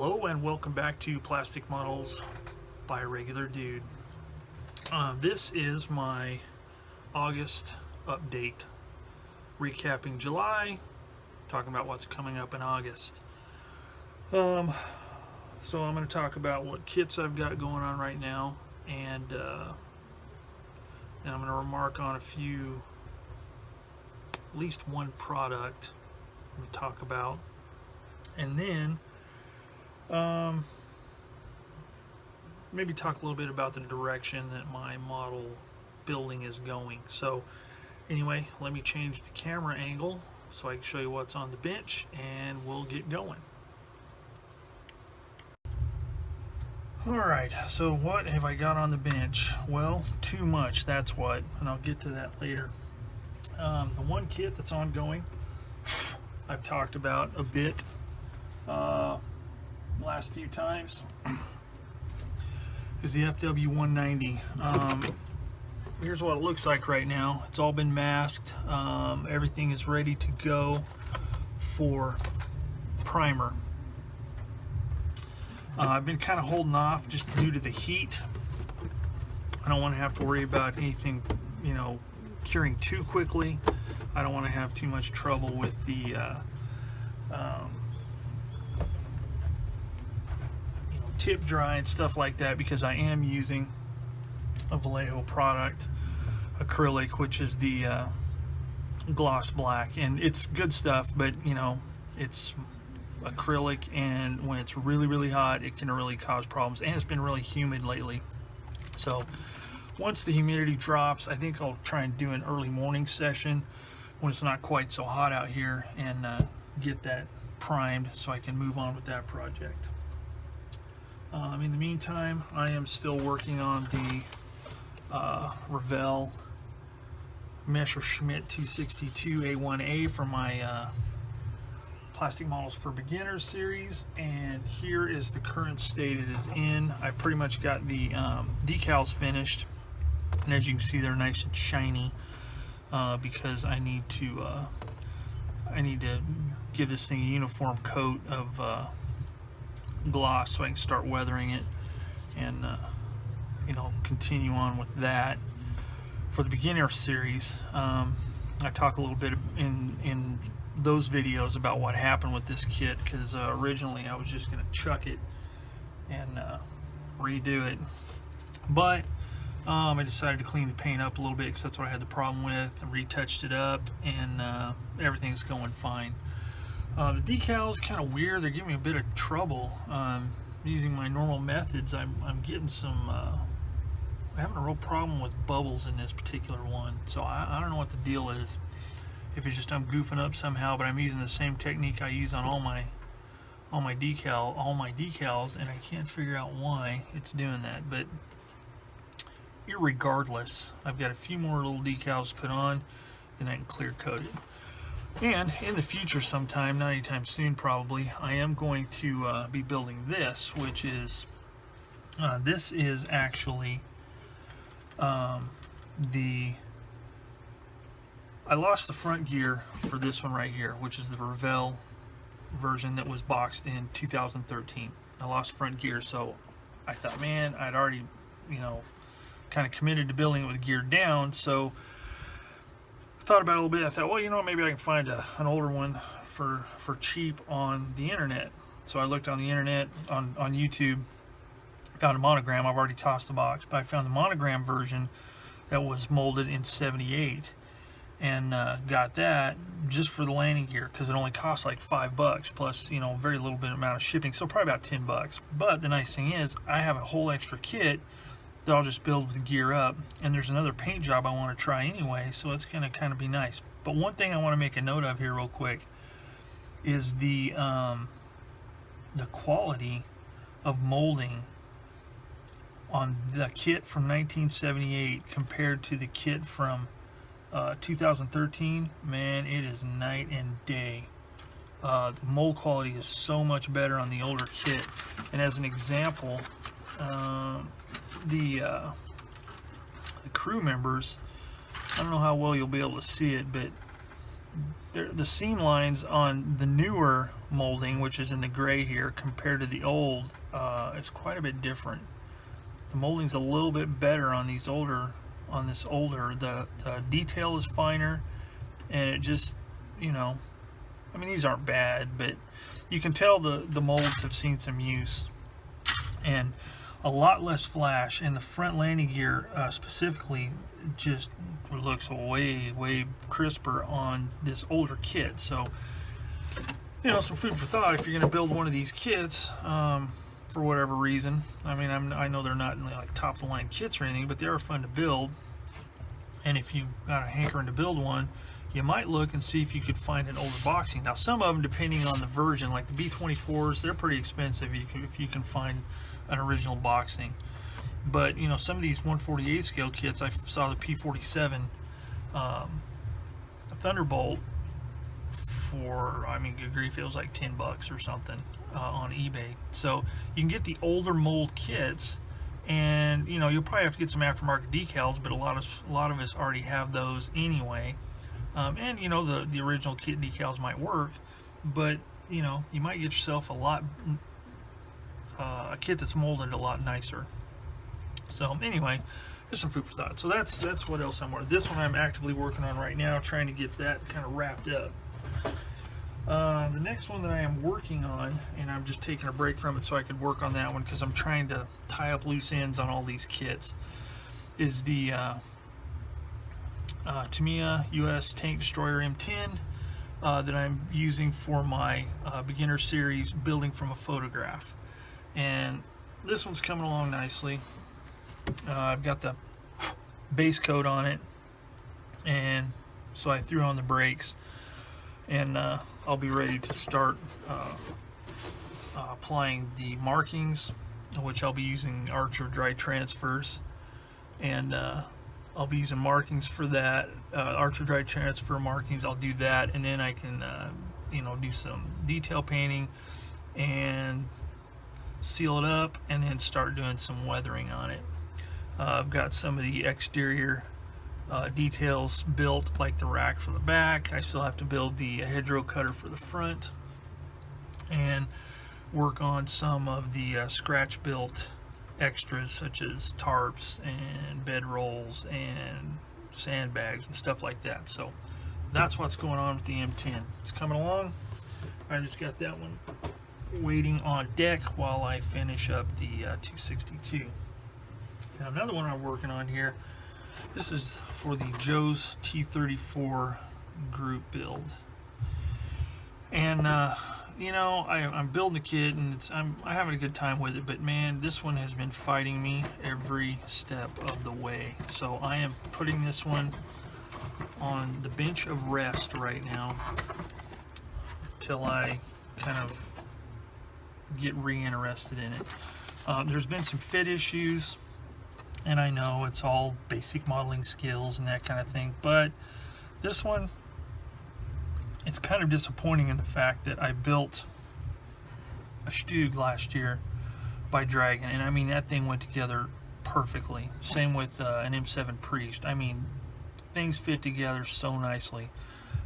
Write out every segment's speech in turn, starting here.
Hello and welcome back to Plastic Models by a Regular Dude. This is my August update, recapping July, talking about what's coming up in August. So I'm going to talk about what kits I've got going on right now, and then I'm going to remark on at least one product I'm going to talk about, and then maybe talk a little bit about the direction that my model building is going. So anyway, let me change the camera angle so I can show you what's on the bench, and we'll get going. Alright, so what have I got on the bench? Well, too much, that's what, and I'll get to that later. The one kit that's ongoing, I've talked about a bit last few times, is the FW190. Here's what it looks like right now. It's all been masked. Everything is ready to go for primer. I've been kind of holding off just due to the heat. I don't want to have to worry about anything, curing too quickly. I don't want to have too much trouble with the tip dry and stuff like that, because I am using a Vallejo product, acrylic, which is the gloss black, and it's good stuff, but it's acrylic, and when it's really hot, it can really cause problems, and it's been really humid lately. So once the humidity drops, I think I'll try and do an early morning session when it's not quite so hot out here, and get that primed so I can move on with that project. In the meantime, I am still working on the Revell Messerschmitt 262A1A for my Plastic Models for Beginners series, and here is the current state it is in. I pretty much got the decals finished, and as you can see, they're nice and shiny, because I need to give this thing a uniform coat of gloss so I can start weathering it, and continue on with that. For the beginner series, I talk a little bit in those videos about what happened with this kit, because originally I was just going to chuck it and redo it, but I decided to clean the paint up a little bit because that's what I had the problem with, and retouched it up, and everything's going fine. The decals kind of weird. They're giving me a bit of trouble. Using my normal methods, I'm getting some I'm having a real problem with bubbles in this particular one, so I don't know what the deal is, if it's just I'm goofing up somehow, but I'm using the same technique I use on all my decals, and I can't figure out why it's doing that. But irregardless, I've got a few more little decals to put on, then I can clear coat it. And in the future sometime, not anytime soon probably, I am going to be building this, which is, this is actually I lost the front gear for this one right here, which is the Revell version that was boxed in 2013. I lost front gear, so I thought, man, I'd already, kind of committed to building it with gear down, so thought about it a little bit. I thought, well, maybe I can find an older one for cheap on the internet. So I looked on the internet, on YouTube, found a Monogram. I've already tossed the box, but I found the Monogram version that was molded in '78, and got that just for the landing gear, because it only cost like $5 plus very little bit amount of shipping, so probably about $10. But the nice thing is, I have a whole extra kit that I'll just build with the gear up, and there's another paint job I want to try anyway, so it's going to kind of be nice. But one thing I want to make a note of here real quick is the quality of molding on the kit from 1978 compared to the kit from 2013. Man, it is night and day. The mold quality is so much better on the older kit, and as an example, the crew members, I don't know how well you'll be able to see it, but the seam lines on the newer molding, which is in the gray here, compared to the old, is quite a bit different. The molding's a little bit better on these older, the detail is finer, and it just, you know, I mean, these aren't bad, but you can tell the molds have seen some use. And a lot less flash, and the front landing gear specifically just looks way crisper on this older kit. So, you know, some food for thought if you're going to build one of these kits for whatever reason. I mean, I know they're not like top of the line kits or anything, but they are fun to build. And if you got a hankering to build one, you might look and see if you could find an older boxing. Now, some of them, depending on the version, like the B24s, they're pretty expensive if you can find an original boxing. But, you know, some of these 1/48 scale kits, I saw the P47 Thunderbolt for, I mean, good grief, it was like $10 or something on eBay. So you can get the older mold kits, and, you know, you'll probably have to get some aftermarket decals, but a lot of us already have those anyway. And, you know, the original kit decals might work, but, you know, you might get yourself a kit that's molded a lot nicer. So anyway, just some food for thought. So that's what else I'm working. This one I'm actively working on right now, trying to get that kind of wrapped up. The next one that I am working on, and I'm just taking a break from it so I could work on that one because I'm trying to tie up loose ends on all these kits, is the Tamiya US Tank Destroyer M10 that I'm using for my beginner series, building from a photograph. And this one's coming along nicely. I've got the base coat on it, and so I threw on the brakes, and I'll be ready to start applying the markings, which I'll be using Archer dry transfers, and I'll be using markings for that, Archer dry transfer markings. I'll do that, and then I can you know, do some detail painting and seal it up, and then start doing some weathering on it. I've got some of the exterior details built, like the rack for the back. I still have to build the hedgerow cutter for the front, and work on some of the scratch built extras, such as tarps and bed rolls and sandbags and stuff like that. So that's what's going on with the M10. It's coming along. I just got that one waiting on deck while I finish up the 262. Now, another one I'm working on here, this is for the Joe's T34 group build. And you know, I'm building the kit, and I'm having a good time with it, but man, this one has been fighting me every step of the way. So I am putting this one on the bench of rest right now till I kind of get re-interested in it. There's been some fit issues, and I know it's all basic modeling skills and that kind of thing, but this one, it's kind of disappointing in the fact that I built a Stug last year by Dragon, and I mean, that thing went together perfectly. Same with an M7 Priest. I mean, things fit together so nicely.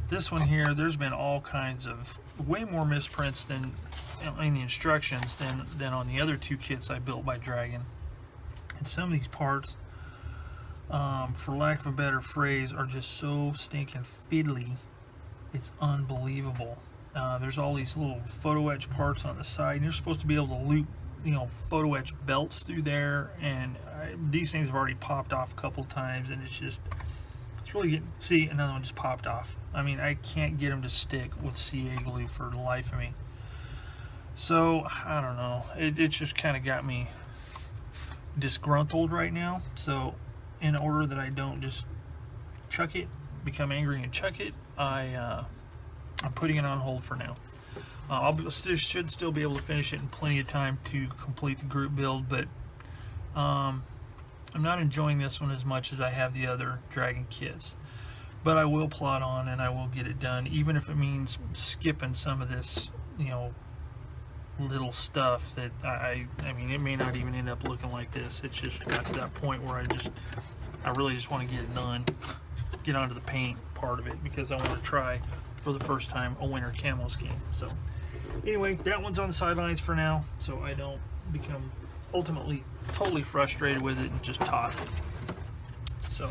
This one here, there's been all kinds of way more misprints than in the instructions than on the other two kits I built by Dragon. And some of these parts, for lack of a better phrase, are just so stinking fiddly. It's unbelievable. There's all these little photo etch parts on the side, and you're supposed to be able to loop, you know, photo etch belts through there, and these things have already popped off a couple times, and it's really getting, see, another one just popped off. I mean, I can't get them to stick with CA glue for the life of me. So I don't know, it's just kind of got me disgruntled right now. So in order that I don't just chuck it, become angry and chuck it, I'm putting it on hold for now. Should still be able to finish it in plenty of time to complete the group build, but I'm not enjoying this one as much as I have the other Dragon kits. But I will plot on, and I will get it done, even if it means skipping some of this, you know, little stuff that I mean, it may not even end up looking like this. It's just got to that point where I really just want to get it done, get onto the paint part of it, because I want to try for the first time a winter camo scheme. So anyway, that one's on the sidelines for now, so I don't become ultimately totally frustrated with it and just toss it. So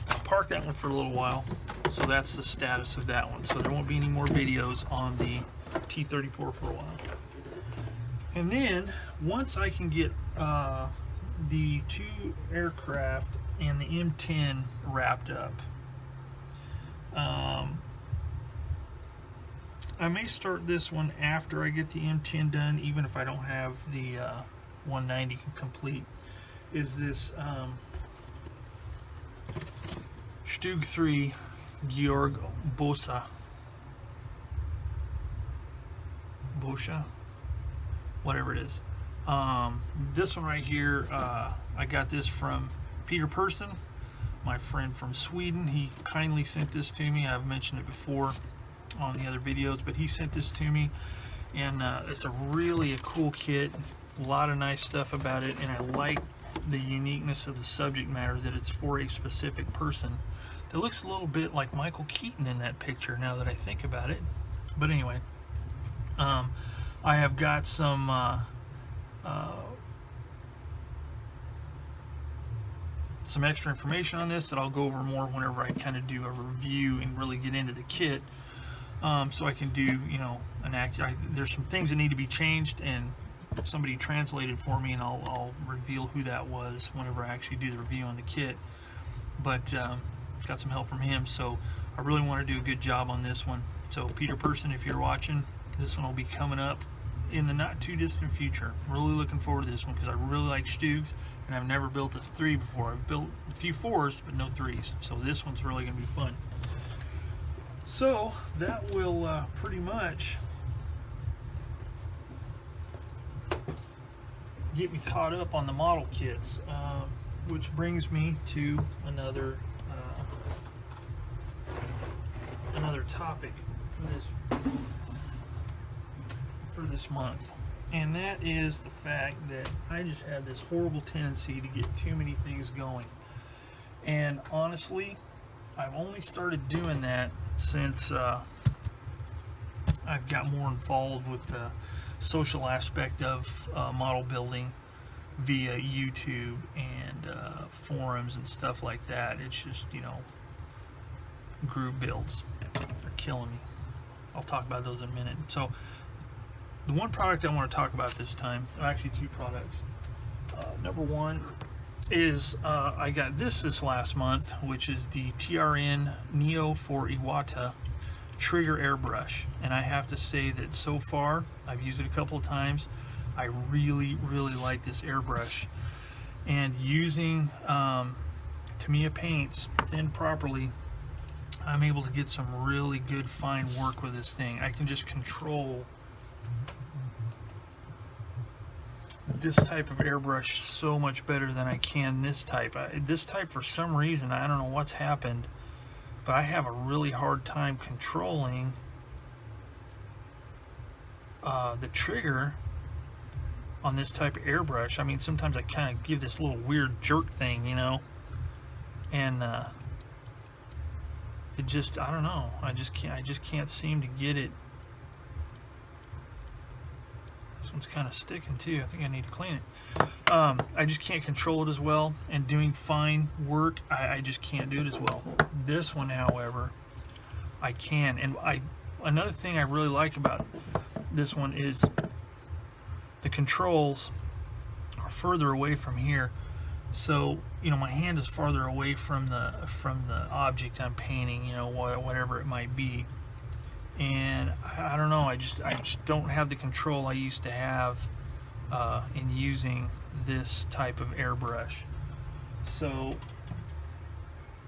I'll park that one for a little while. So that's the status of that one. So there won't be any more videos on the T-34 for a while. And then once I can get the 2 aircraft and the M10 wrapped up, I may start this one after I get the M10 done, even if I don't have the 190 complete. Is this Stug 3 Georg Bosa, whatever it is. This one right here, I got this from Peter Persson, my friend from Sweden. He kindly sent this to me. I've mentioned it before on the other videos, but he sent this to me, and it's a cool kit. A lot of nice stuff about it, and I like the uniqueness of the subject matter, that it's for a specific person. That looks a little bit like Michael Keaton in that picture, now that I think about it. But anyway, I have got some extra information on this that I'll go over more whenever I kind of do a review and really get into the kit, so I can do, you know, there's some things that need to be changed, and somebody translated for me, and I'll reveal who that was whenever I actually do the review on the kit. But got some help from him, so I really want to do a good job on this one. So Peter Persson, if you're watching, this one will be coming up in the not too distant future. Really looking forward to this one, because I really like Stugs, and I've never built a 3 before. I've built a few 4s, but no 3s. So this one's really going to be fun. So that will pretty much get me caught up on the model kits, which brings me to another topic for this month, and that is the fact that I just have this horrible tendency to get too many things going. And honestly, I've only started doing that since I've got more involved with the social aspect of model building via YouTube and forums and stuff like that. It's just, you know, group builds are killing me. I'll talk about those in a minute. So the one product I want to talk about this time, actually 2 products. Number one is I got this last month, which is the TRN Neo for Iwata trigger airbrush, and I have to say that so far, I've used it a couple of times, I really like this airbrush. And using Tamiya paints in properly, I'm able to get some really good fine work with this thing. I can just control this type of airbrush so much better than I can this type. This type, for some reason, I don't know what's happened, but I have a really hard time controlling the trigger on this type of airbrush. I mean, sometimes I kind of give this little weird jerk thing, you know, and it just, I don't know, I just can't seem to get it. This one's kind of sticking too. I think I need to clean it. I just can't control it as well, and doing fine work, I just can't do it as well. This one, however, I can. And another thing I really like about this one is the controls are further away from here, so you know, my hand is farther away from the object I'm painting, you know, whatever it might be. And I don't know, I just don't have the control I used to have in using this type of airbrush. So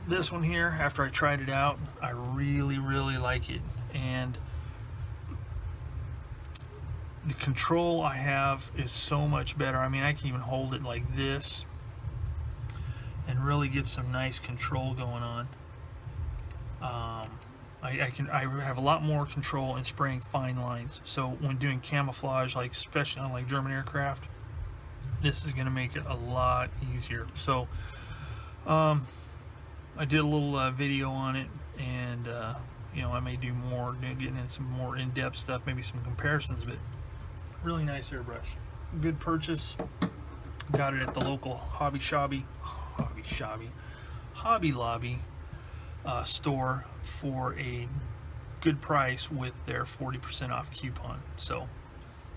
this one here, after I tried it out, I really like it, and the control I have is so much better. I mean, I can even hold it like this and really get some nice control going on. I have a lot more control in spraying fine lines. So when doing camouflage, like especially on like German aircraft, this is going to make it a lot easier. So I did a little video on it, and you know, I may do more, getting in some more in-depth stuff, maybe some comparisons, but really nice airbrush. Good purchase. Got it at the local Hobby Lobby store for a good price with their 40% off coupon. So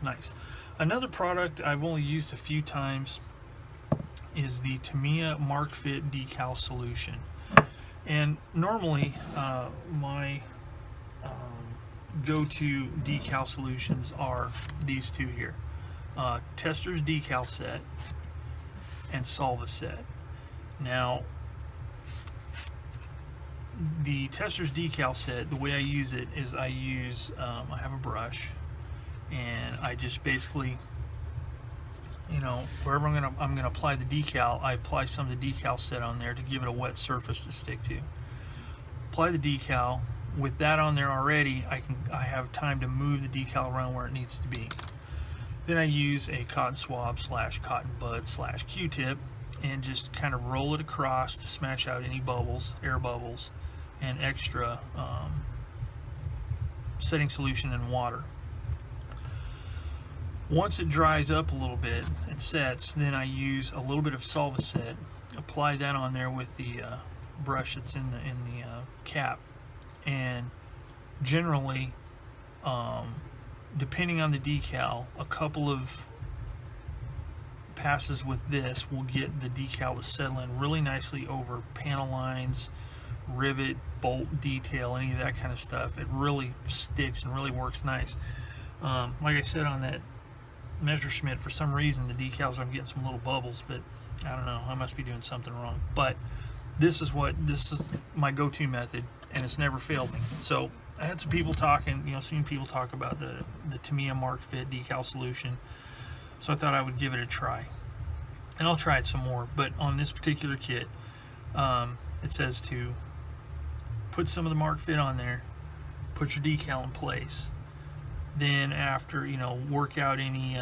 nice. Another product I've only used a few times is the Tamiya Mark Fit decal solution. And normally my go-to decal solutions are these two here. Testors decal set and Solva set. Now, the Testors decal set, the way I use it is I have a brush, and I just basically, you know, wherever I'm gonna apply the decal, I apply some of the decal set on there to give it a wet surface to stick to. Apply the decal. With that on there already, I have time to move the decal around where it needs to be. Then I use a cotton swab / cotton bud / Q-tip and just kind of roll it across to smash out any bubbles, air bubbles, and extra setting solution and water. Once it dries up a little bit and sets, then I use a little bit of Solva set, apply that on there with the brush that's in the cap, and generally, depending on the decal, a couple of passes with this will get the decal to settle in really nicely over panel lines, rivet, bolt detail, any of that kind of stuff. It really sticks and really works nice. Like I said on that Messerschmitt, for some reason the decals, I'm getting some little bubbles, but I don't know, I must be doing something wrong. But this is my go-to method, and it's never failed me. So I had some people talking, you know, seen people talk about the Tamiya Mark Fit decal solution, so I thought I would give it a try, and I'll try it some more. But on this particular kit, it says to put some of the Mark Fit on there, put your decal in place, then after, you know, work out any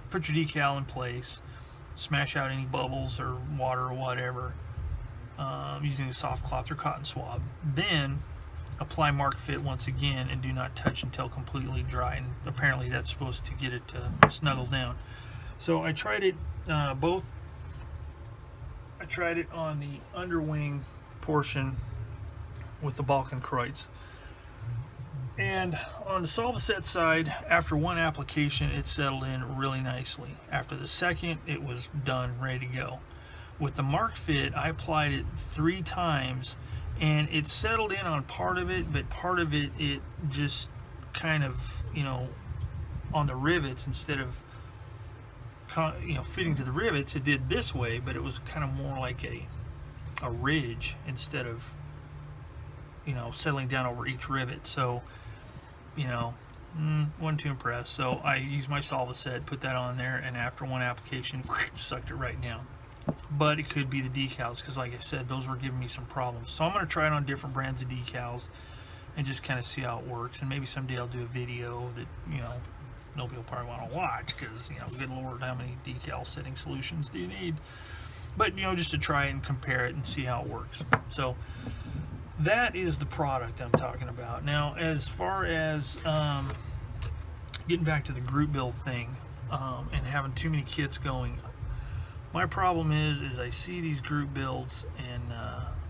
put your decal in place, smash out any bubbles or water or whatever, using a soft cloth or cotton swab. Then apply Mark Fit once again and do not touch until completely dry, and apparently that's supposed to get it to snuggle down. So I tried it both. I tried it on the underwing portion with the Balkenkreuz, and on the Solva set side, after one application it settled in really nicely. After the second, it was done, ready to go. With the Mark Fit, I applied it 3 times, and it settled in on part of it, but part of it just kind of, you know, on the rivets, instead of, you know, fitting to the rivets, it did this way, but it was kind of more like a ridge instead of, you know, settling down over each rivet. So, you know, wasn't too impressed. So I used my Solva set, put that on there, and after one application, sucked it right down. But it could be the decals, because like I said, those were giving me some problems. So I'm going to try it on different brands of decals and just kind of see how it works. And maybe someday I'll do a video that, you know, nobody will probably want to watch, because, you know, good Lord, how many decal setting solutions do you need? But, you know, just to try and compare it and see how it works. So that is the product I'm talking about. Now, as far as getting back to the group build thing, and having too many kits going, my problem is I see these group builds, and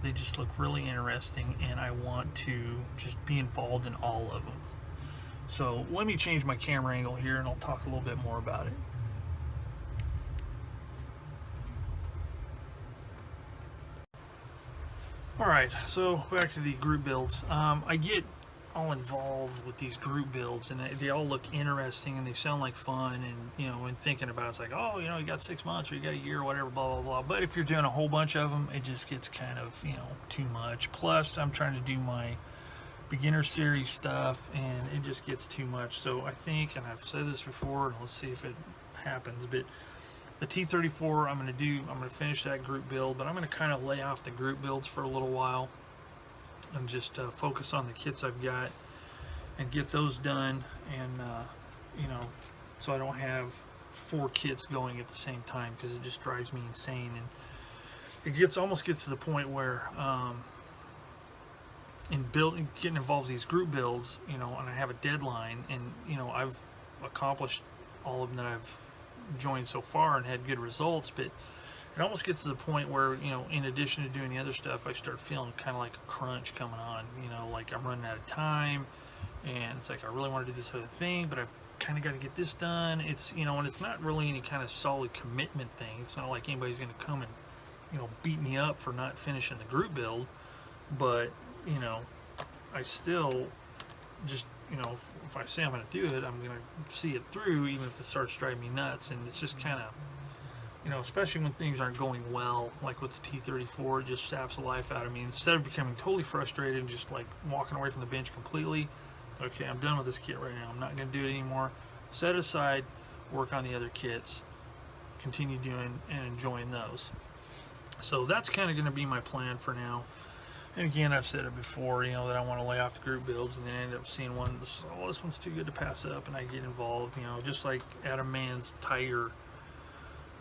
they just look really interesting, and I want to just be involved in all of them. So let me change my camera angle here, and I'll talk a little bit more about it. Alright, so back to the group builds. I get all involved with these group builds, and they all look interesting, and they sound like fun, and, you know, when thinking about it, it's like, oh, you know, you got 6 months, or you got a year, or whatever, blah, blah, blah. But if you're doing a whole bunch of them, it just gets kind of, you know, too much. Plus, I'm trying to do my beginner series stuff, and it just gets too much. So I think, and I've said this before, and let's see if it happens, but the T34, I'm going to finish that group build, but I'm going to kind of lay off the group builds for a little while and just focus on the kits I've got and get those done, and you know, so I don't have 4 kits going at the same time because it just drives me insane. And it almost gets to the point where in getting involved in these group builds, and I have a deadline, and I've accomplished all of them that I've joined so far and had good results, but it almost gets to the point where, in addition to doing the other stuff, I start feeling kind of like a crunch coming on, like I'm running out of time, and it's like I really want to do this other thing, but I've kind of got to get this done. It's, and it's not really any kind of solid commitment thing. It's not like anybody's going to come and, beat me up for not finishing the group build, but, I still just, if I say I'm going to do it, I'm going to see it through, even if it starts driving me nuts. And it's just kind of, especially when things aren't going well, like with the T-34, it just saps the life out of me. Instead of becoming totally frustrated and just like walking away from the bench completely, okay, I'm done with this kit right now. I'm not going to do it anymore. Set it aside, work on the other kits, continue doing and enjoying those. So that's kind of going to be my plan for now. And again, I've said it before, that I want to lay off the group builds and then end up seeing one, this one's too good to pass up, and I get involved, just like Adam Mann's Tiger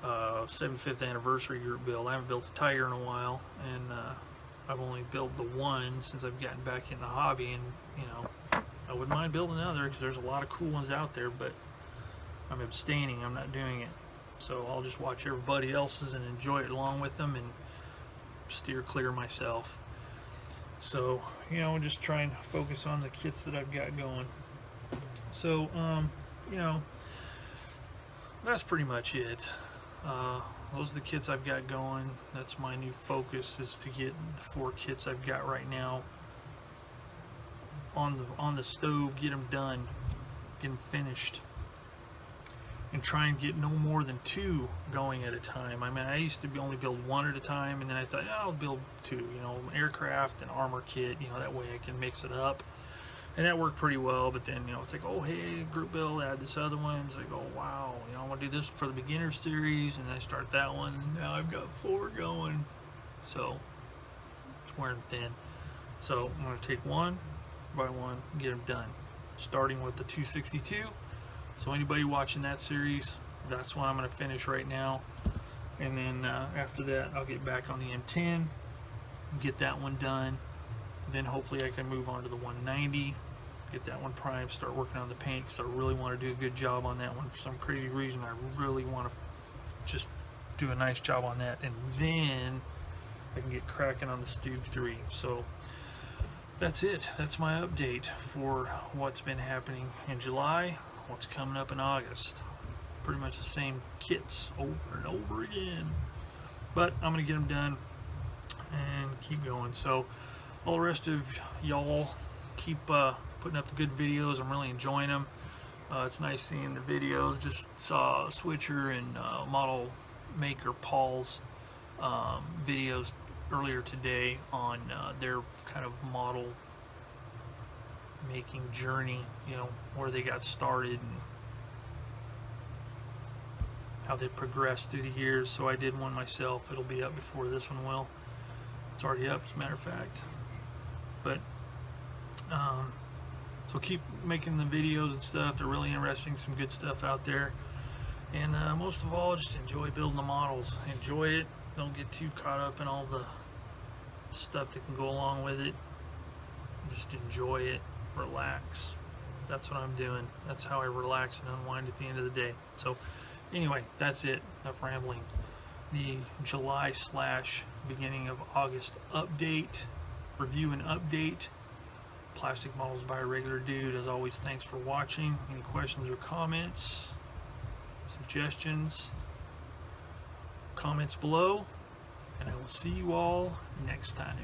75th anniversary group build. I haven't built a Tiger in a while, and I've only built the one since I've gotten back in the hobby, and I wouldn't mind building another because there's a lot of cool ones out there, but I'm abstaining. I'm not doing it. So I'll just watch everybody else's and enjoy it along with them and steer clear myself. So, just trying to focus on the kits that I've got going. So, that's pretty much it. Those are the kits I've got going. That's my new focus, is to get the 4 kits I've got right now on the stove, get them done, get them finished, and try and get no more than 2 going at a time. I mean, I used to only build 1 at a time, and then I thought, I'll build 2, aircraft and armor kit, that way I can mix it up. And that worked pretty well, but then, it's like, oh, hey, group build, add this other one. It's like, oh, wow, I want to do this for the beginner series, and I start that one, and now I've got 4 going. So, it's wearing thin. So, I'm going to take one by one, get them done. Starting with the 262. So anybody watching that series, that's what I'm going to finish right now. And then after that, I'll get back on the M10, get that one done. Then hopefully I can move on to the 190, get that one primed, start working on the paint, because I really want to do a good job on that one. For some crazy reason, I really want to just do a nice job on that. And then I can get cracking on the Stug 3. So that's it. That's my update for what's been happening in July. What's coming up in August. Pretty much the same kits over and over again, but I'm gonna get them done and keep going. So all the rest of y'all, keep putting up the good videos. I'm really enjoying them. It's nice seeing the videos. Just saw Switcher and Model Maker Paul's videos earlier today on their kind of model making journey, where they got started and how they progressed through the years. So I did one myself. It'll be up before this one will. It's already up, as a matter of fact. But so keep making the videos and stuff. They're really interesting, some good stuff out there. And most of all, just enjoy building the models. Enjoy it. Don't get too caught up in all the stuff that can go along with it. Just enjoy it. Relax. That's what I'm doing. That's how I relax and unwind at the end of the day. So anyway, that's it. Enough rambling. The July / beginning of August update, review and update. Plastic Models by a Regular Dude. As always, thanks for watching. Any questions or comments, suggestions, comments below, and I will see you all next time.